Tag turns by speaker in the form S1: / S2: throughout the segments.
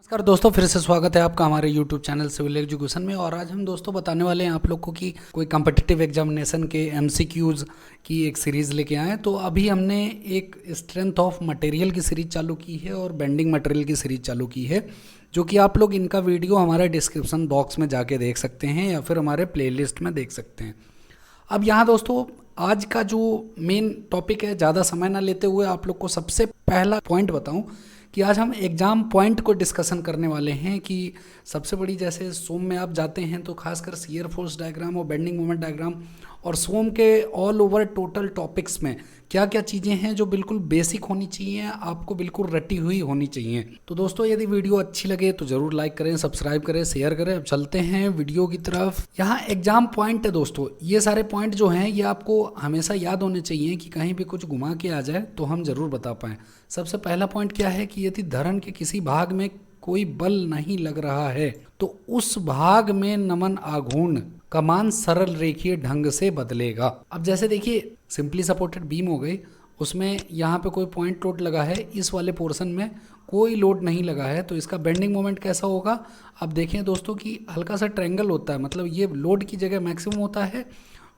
S1: नमस्कार दोस्तों, फिर से स्वागत है आपका हमारे YouTube चैनल सिविल एजुकेशन में। और आज हम दोस्तों बताने वाले हैं आप लोग को कि कोई कम्पिटिटिव एग्जामिनेशन के MCQs की एक सीरीज़ लेके आए हैं। तो अभी हमने एक स्ट्रेंथ ऑफ मटेरियल की सीरीज़ चालू की है और बेंडिंग मटेरियल की सीरीज़ चालू की है, जो कि आप लोग इनका वीडियो हमारे डिस्क्रिप्शन बॉक्स में जाके देख सकते हैं या फिर हमारे प्लेलिस्ट में देख सकते हैं। अब यहाँ दोस्तों आज का जो मेन टॉपिक है, ज़्यादा समय ना लेते हुए आप लोग को सबसे पहला पॉइंट बताऊं कि आज हम एग्ज़ाम पॉइंट को डिस्कशन करने वाले हैं कि सबसे बड़ी, जैसे सोम में आप जाते हैं तो खासकर शियर फोर्स डायग्राम और बेंडिंग मोमेंट डायग्राम और सोम के ऑल ओवर टोटल टॉपिक्स में क्या क्या चीज़ें हैं जो बिल्कुल बेसिक होनी चाहिए, आपको बिल्कुल रटी हुई होनी चाहिए। तो दोस्तों यदि वीडियो अच्छी लगे तो ज़रूर लाइक करें, सब्सक्राइब करें, शेयर करें। अब चलते हैं वीडियो की तरफ। यहाँ एग्जाम पॉइंट है दोस्तों, ये सारे पॉइंट जो हैं ये आपको हमेशा याद होने चाहिए कि कहीं भी कुछ घुमा के आ जाए तो हम ज़रूर बता पाएँ। सबसे पहला पॉइंट क्या है कि यदि धरण के किसी भाग में कोई बल नहीं लग रहा है तो उस भाग में नमन आघूर्ण कमान सरल रेखीय ढंग से बदलेगा। अब जैसे देखिए सिंपली सपोर्टेड बीम हो गई, उसमें यहाँ पे कोई पॉइंट लोड लगा है, इस वाले पोर्शन में कोई लोड नहीं लगा है, तो इसका बेंडिंग मोमेंट कैसा होगा। अब देखें दोस्तों कि हल्का सा ट्रायंगल होता है, मतलब ये लोड की जगह मैक्सिमम होता है,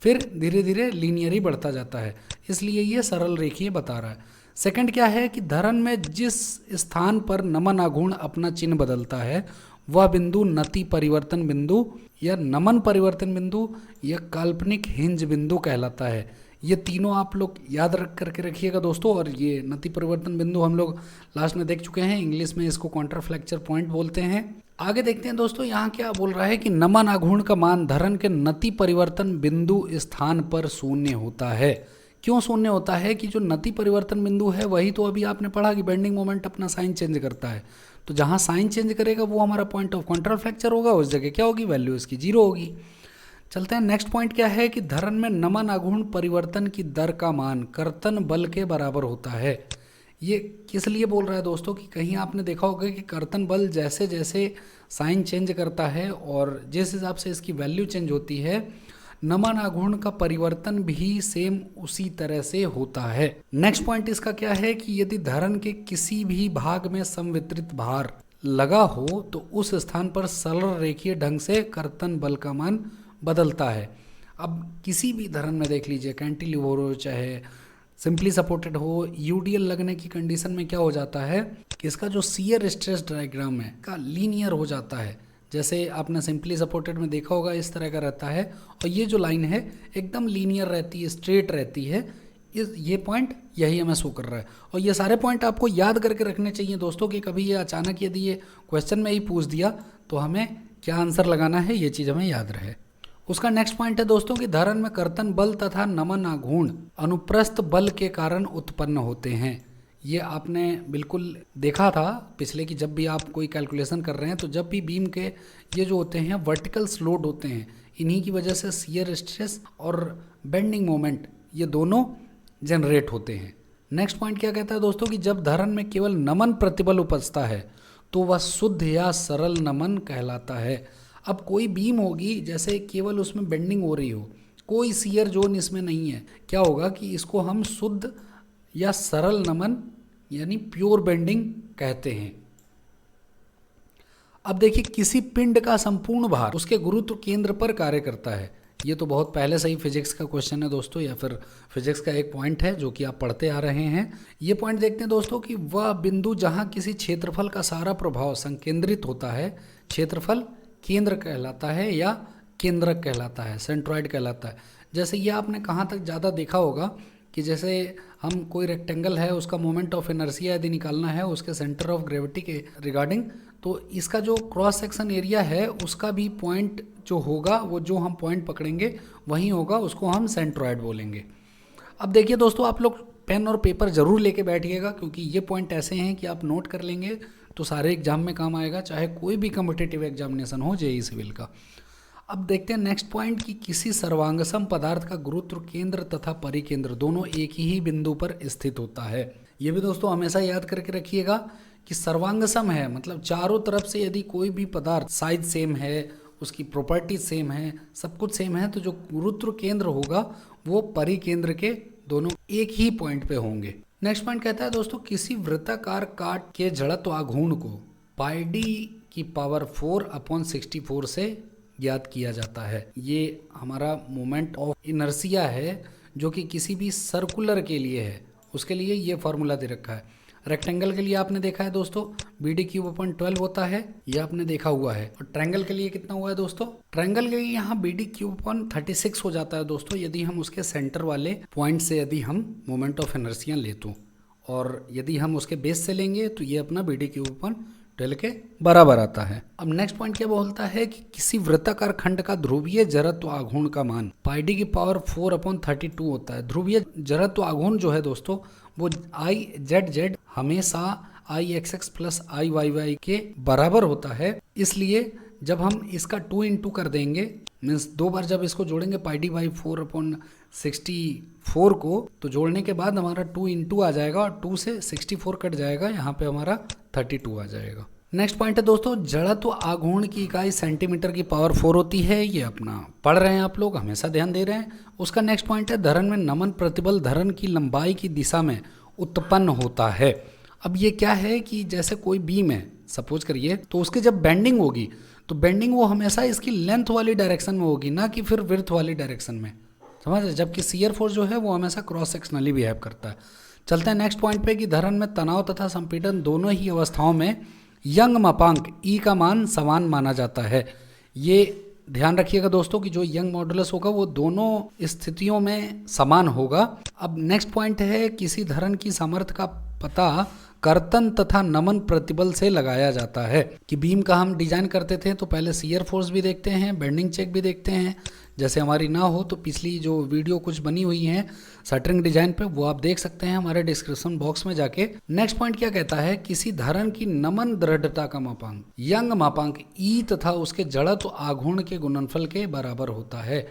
S1: फिर धीरे धीरे लीनियर ही बढ़ता जाता है, इसलिए ये सरल रेखीय बता रहा है। सेकंड क्या है कि धरण में जिस स्थान पर नमन आघूर्ण अपना चिन्ह बदलता है वह बिंदु नति परिवर्तन बिंदु या नमन परिवर्तन बिंदु या काल्पनिक हिंज बिंदु कहलाता है। ये तीनों आप लोग याद रख करके रखिएगा दोस्तों। और ये नति परिवर्तन बिंदु हम लोग लास्ट में देख चुके हैं, इंग्लिश में इसको कॉन्ट्राफ्लेक्चर पॉइंट बोलते हैं। आगे देखते हैं दोस्तों यहाँ क्या बोल रहा है कि नमन आघूर्ण का मान धरण के नति परिवर्तन बिंदु स्थान पर शून्य होता है। क्यों शून्य होता है कि जो नति परिवर्तन बिंदु है वही तो अभी आपने पढ़ा कि बेंडिंग मोमेंट अपना साइन चेंज करता है, तो जहाँ साइन चेंज करेगा वो हमारा पॉइंट ऑफ कॉन्ट्राफ्लेक्चर होगा, उस जगह क्या होगी, वैल्यू इसकी 0 होगी। चलते हैं नेक्स्ट पॉइंट क्या है कि धरण में नमन आघूर्ण परिवर्तन की दर का मान कर्तन बल के बराबर होता है। ये किस लिए बोल रहा है दोस्तों कि कहीं आपने देखा होगा कि कर्तन बल जैसे जैसे साइन चेंज करता है और जिस हिसाब से इसकी वैल्यू चेंज होती है, नमन आघूर्ण का परिवर्तन भी सेम उसी तरह से होता है। नेक्स्ट पॉइंट इसका क्या है कि यदि धरण के किसी भी भाग में समवितरित भार लगा हो तो उस स्थान पर सरल रेखीय ढंग से कर्तन बल का मान बदलता है। अब किसी भी धरण में देख लीजिए, कैंटिलीवर हो चाहे सिंपली सपोर्टेड हो, यूडीएल लगने की कंडीशन में क्या हो जाता है कि इसका जो शियर स्ट्रेस डायग्राम है का लीनियर हो जाता है। जैसे आपने सिंपली सपोर्टेड में देखा होगा इस तरह का रहता है और ये जो लाइन है एकदम लीनियर रहती है, स्ट्रेट रहती है। ये पॉइंट यही हमें शो कर रहा है। और ये सारे पॉइंट आपको याद करके रखने चाहिए दोस्तों कि कभी ये अचानक यदि ये क्वेश्चन में ही पूछ दिया तो हमें क्या आंसर लगाना है, ये चीज़ हमें याद रहे। उसका नेक्स्ट पॉइंट है दोस्तों कि धरण में कर्तन बल तथा नमन आघूर्ण अनुप्रस्थ बल के कारण उत्पन्न होते हैं। ये आपने बिल्कुल देखा था पिछले कि जब भी आप कोई कैलकुलेशन कर रहे हैं तो जब भी बीम के ये जो होते हैं वर्टिकल स्लोड होते हैं, इन्हीं की वजह से शियर स्ट्रेस और बेंडिंग मोमेंट ये दोनों जनरेट होते हैं। नेक्स्ट पॉइंट क्या कहता है दोस्तों कि जब धरण में केवल नमन प्रतिबल उपजता है तो वह शुद्ध या सरल नमन कहलाता है। अब कोई बीम होगी जैसे केवल उसमें बेंडिंग हो रही हो, कोई शियर जोन इसमें नहीं है, क्या होगा कि इसको हम शुद्ध या सरल नमन यानी प्योर बेंडिंग कहते हैं। अब देखिए किसी पिंड का संपूर्ण भार उसके गुरुत्व केंद्र पर कार्य करता है। ये तो बहुत पहले से ही फिजिक्स का क्वेश्चन है दोस्तों, या फिर फिजिक्स का एक पॉइंट है जो कि आप पढ़ते आ रहे हैं। ये पॉइंट देखते हैं दोस्तों कि वह बिंदु जहां किसी क्षेत्रफल का सारा प्रभाव संकेंद्रित होता है, क्षेत्रफल केंद्र कहलाता है या केंद्रक कहलाता है, सेंट्रॉइड कहलाता है। जैसे ये आपने कहाँ तक ज़्यादा देखा होगा कि जैसे हम कोई रेक्टेंगल है, उसका मोमेंट ऑफ इनर्शिया यदि निकालना है उसके सेंटर ऑफ ग्रेविटी के रिगार्डिंग, तो इसका जो क्रॉस सेक्शन एरिया है उसका भी पॉइंट जो होगा, वो जो हम पॉइंट पकड़ेंगे वही होगा, उसको हम सेंट्रॉइड बोलेंगे। अब देखिए दोस्तों आप लोग पेन और पेपर ज़रूर लेके बैठिएगा क्योंकि ये पॉइंट ऐसे हैं कि आप नोट कर लेंगे तो सारे एग्जाम में काम आएगा, चाहे कोई भी कॉम्पिटिटिव एग्जामिनेशन हो, जेईई सिविल का। अब देखते हैं नेक्स्ट पॉइंट कि किसी सर्वांगसम पदार्थ का गुरुत्व केंद्र तथा परिकेंद्र दोनों एक ही बिंदु पर स्थित होता है। ये भी दोस्तों हमेशा याद करके रखिएगा कि सर्वांगसम है मतलब चारों तरफ से यदि कोई भी पदार्थ साइज सेम है, उसकी प्रॉपर्टीज सेम है, सब कुछ सेम है, तो जो गुरुत्व केंद्र होगा वो परिकेंद्र के दोनों एक ही पॉइंट पे होंगे। नेक्स्ट पॉइंट कहता है दोस्तों किसी वृत्ताकार काट के जड़त्व आघूर्ण को पाई डी की पावर 4/64 से ज्ञात किया जाता है। ये हमारा मोमेंट ऑफ इनर्शिया है जो कि किसी भी सर्कुलर के लिए है, उसके लिए ये फार्मूला दे रखा है। रेक्टेंगल के लिए आपने देखा है दोस्तों BD³/12 होता है, ये आपने देखा हुआ है। और ट्रायंगल के लिए कितना हुआ है दोस्तों? ट्रायंगल के लिए यहाँ BD³/36 हो जाता है दोस्तों, यदि हम उसके सेंटर वाले पॉइंट से यदि हम मोमेंट ऑफ इनर्शिया ले तो, और यदि हम उसके बेस से लेंगे तो ये अपना BD³/12 के बराबर आता है। अब नेक्स्ट पॉइंट क्या बोलता है कि किसी वृत्ताकार खंड का ध्रुवीय जड़त्व आघूर्ण का मान पाई डी की पावर 4/32 होता है। ध्रुवीय जड़त्व आघूर्ण जो है दोस्तों वो IZZ हमेशा IXX प्लस IYY के बराबर होता है। इसलिए जब हम इसका 2 इंटू कर देंगे, मीन्स 2 बार जब इसको जोड़ेंगे पाई डी बाई 4/64 को, तो जोड़ने के बाद हमारा 2 इंटू आ जाएगा और 2 से 64 कट जाएगा, यहाँ पे हमारा 32 आ जाएगा। नेक्स्ट पॉइंट है दोस्तों जड़त्व आघूर्ण की इकाई सेंटीमीटर की पावर 4 होती है। ये अपना पढ़ रहे हैं आप लोग, हमेशा ध्यान दे रहे हैं। उसका नेक्स्ट पॉइंट है धरन में नमन प्रतिबल धरन की लंबाई की दिशा में उत्पन्न होता है। अब ये क्या है कि जैसे कोई बीम है सपोज करिए, तो उसकी जब बेंडिंग होगी तो बेंडिंग वो हमेशा इसकी लेंथ वाली डायरेक्शन में होगी, ना कि फिर विड्थ वाली डायरेक्शन में, समझ। जबकि शियर फोर्स जो है वो हमेशा क्रॉस सेक्शनली बिहेव करता है। चलते हैं नेक्स्ट पॉइंट पे कि धरन में तनाव तथा संपीड़न दोनों ही अवस्थाओं में यंग मापांक ई का मान समान माना जाता है। ये ध्यान रखिएगा दोस्तों कि जो यंग मॉडुलस होगा वो दोनों स्थितियों में समान होगा। अब नेक्स्ट पॉइंट है किसी धरन की सामर्थ्य का पता कर्तन तथा नमन प्रतिबल से लगाया जाता है। कि बीम का हम डिजाइन करते थे तो पहले शियर फोर्स भी देखते हैं, बेंडिंग चेक भी देखते हैं। जैसे हमारी ना हो तो पिछली जो वीडियो कुछ बनी हुई है शटरिंग डिजाइन पे, वो आप देख सकते हैं हमारे डिस्क्रिप्शन बॉक्स में जाके। नेक्स्ट पॉइंट क्या कहता है किसी धरन की नमन दृढ़ता का मापांक यंग मापांक ई तथा उसके जड़त्व आघूर्ण के गुणनफल के बराबर होता है।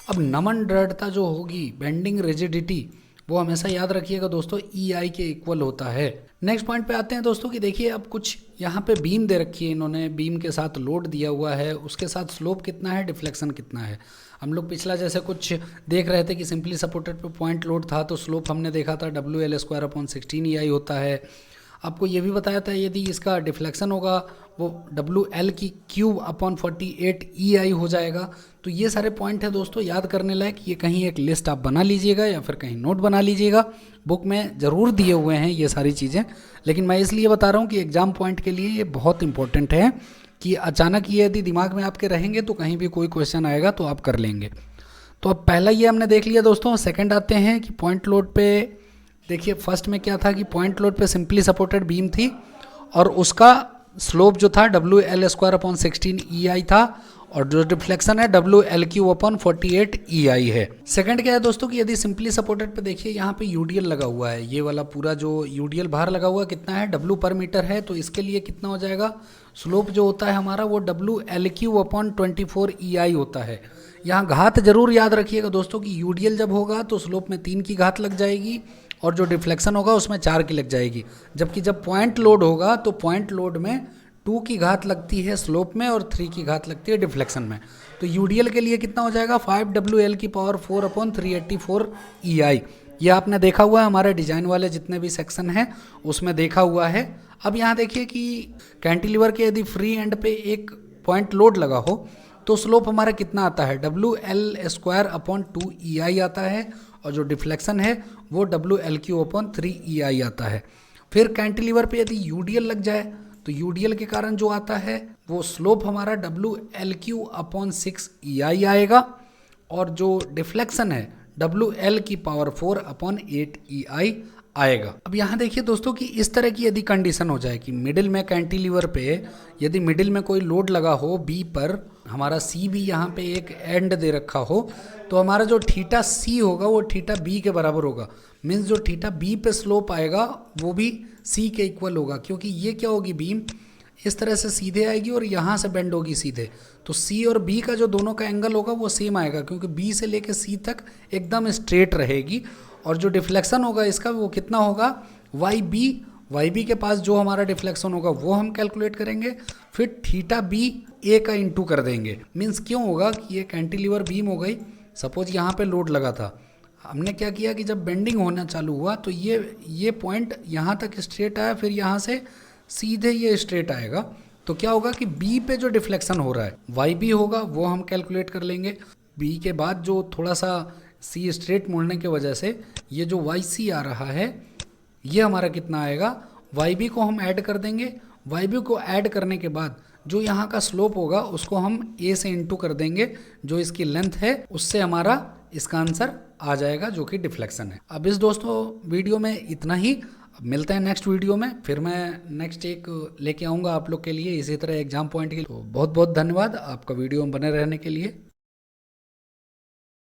S1: अब नमन दृढ़ता जो होगी, बेंडिंग रिजिडिटी, वो हमेशा याद रखिएगा दोस्तों EI के इक्वल होता है। नेक्स्ट पॉइंट पे आते हैं दोस्तों कि देखिए अब कुछ यहाँ पे बीम दे रखी है इन्होंने, बीम के साथ लोड दिया हुआ है, उसके साथ स्लोप कितना है, डिफ्लेक्शन कितना है। हम लोग पिछला जैसे कुछ देख रहे थे कि सिंपली सपोर्टेड पे पॉइंट लोड था तो स्लोप हमने देखा था WL²/16 EI होता है। आपको ये भी बताया था यदि इसका डिफ्लेक्शन होगा वो WL/48 EI हो जाएगा। तो ये सारे पॉइंट है दोस्तों याद करने लायक। ये कहीं एक लिस्ट आप बना लीजिएगा या फिर कहीं नोट बना लीजिएगा, बुक में ज़रूर दिए हुए हैं ये सारी चीज़ें, लेकिन मैं इसलिए बता रहा हूँ कि एग्जाम पॉइंट के लिए ये बहुत इंपॉर्टेंट है कि अचानक ये यदि दिमाग में आपके रहेंगे तो कहीं भी कोई क्वेश्चन आएगा तो आप कर लेंगे। तो अब पहला ये हमने देख लिया दोस्तों। सेकंड आते हैं कि पॉइंट लोड पे देखिए, फर्स्ट में क्या था कि पॉइंट लोड पे सिंपली सपोर्टेड बीम थी और उसका स्लोप जो था WL²/16 EI था और जो डिफ्लेक्शन है WL³/48 EI है। सेकंड क्या है दोस्तों कि यदि सिंपली सपोर्टेड पे देखिए यहाँ पे UDL लगा हुआ है, ये वाला पूरा जो UDL बाहर लगा हुआ कितना है W पर मीटर है, तो इसके लिए कितना हो जाएगा, स्लोप जो होता है हमारा वो WL³/24 EI होता है। यहाँ घात जरूर याद रखिएगा दोस्तों कि UDL जब होगा तो स्लोप में 3 की घात लग जाएगी और जो डिफ्लेक्शन होगा उसमें 4 की लग जाएगी। जबकि जब पॉइंट लोड होगा तो पॉइंट लोड में 2 की घात लगती है स्लोप में और 3 की घात लगती है डिफ्लेक्शन में। तो UDL के लिए कितना हो जाएगा 5WL/4/384 EI। ये आपने देखा हुआ है हमारे डिजाइन वाले जितने भी सेक्शन हैं उसमें देखा हुआ है। अब यहाँ देखिए कि कैंटिलीवर के यदि फ्री एंड पे एक पॉइंट लोड लगा हो तो स्लोप हमारा कितना आता है WL²/2 EI आता है और जो डिफ्लेक्शन है वो WL³/3 EI आता है। फिर कैंटिलीवर पे यदि UDL लग जाए तो UDL के कारण जो आता है वो स्लोप हमारा WL³/6 EI आएगा और जो डिफ्लेक्शन है WL⁴/8 EI आएगा। अब यहाँ देखिए दोस्तों कि इस तरह की यदि कंडीशन हो जाए कि मिडिल में कैंटिलीवर पे यदि मिडिल में कोई लोड लगा हो B पर, हमारा C भी यहाँ पे एक एंड दे रखा हो, तो हमारा जो θC होगा वो θB के बराबर होगा। मीन्स जो θB पे स्लोप आएगा वो भी C के इक्वल होगा, क्योंकि ये क्या होगी बीम इस तरह से सीधे आएगी और यहाँ से बेंड होगी सीधे, तो C और B का जो दोनों का एंगल होगा वो सेम आएगा क्योंकि B से लेके C तक एकदम स्ट्रेट रहेगी। और जो डिफ्लेक्शन होगा इसका वो कितना होगा YB के पास जो हमारा डिफ्लेक्शन होगा वो हम कैलकुलेट करेंगे, फिर θB A का इंटू कर देंगे। मीन्स क्यों होगा कि ये कैंटिलीवर बीम हो गई, सपोज यहाँ पे लोड लगा था, हमने क्या किया कि जब बेंडिंग होना चालू हुआ तो ये पॉइंट यहाँ तक स्ट्रेट आया, फिर यहाँ से सीधे ये स्ट्रेट आएगा। तो क्या होगा कि बी पे जो डिफ्लेक्शन हो रहा है वाई बी होगा, वो हम कैलकुलेट कर लेंगे। बी के बाद जो थोड़ा सा सी स्ट्रेट मोड़ने की वजह से ये जो वाई सी आ रहा है ये हमारा कितना आएगा, वाई बी को हम ऐड कर देंगे। वाई बी को ऐड करने के बाद जो यहाँ का स्लोप होगा उसको हम ए से इंटू कर देंगे, जो इसकी लेंथ है उससे हमारा इसका आंसर आ जाएगा जो कि डिफ्लेक्शन है। अब इस दोस्तों वीडियो में इतना ही। अब मिलते हैं नेक्स्ट वीडियो में, फिर मैं नेक्स्ट एक लेके आऊँगा आप लोग के लिए इसी तरह एग्जाम पॉइंट के लिए। तो बहुत बहुत धन्यवाद आपका वीडियो में बने रहने के लिए।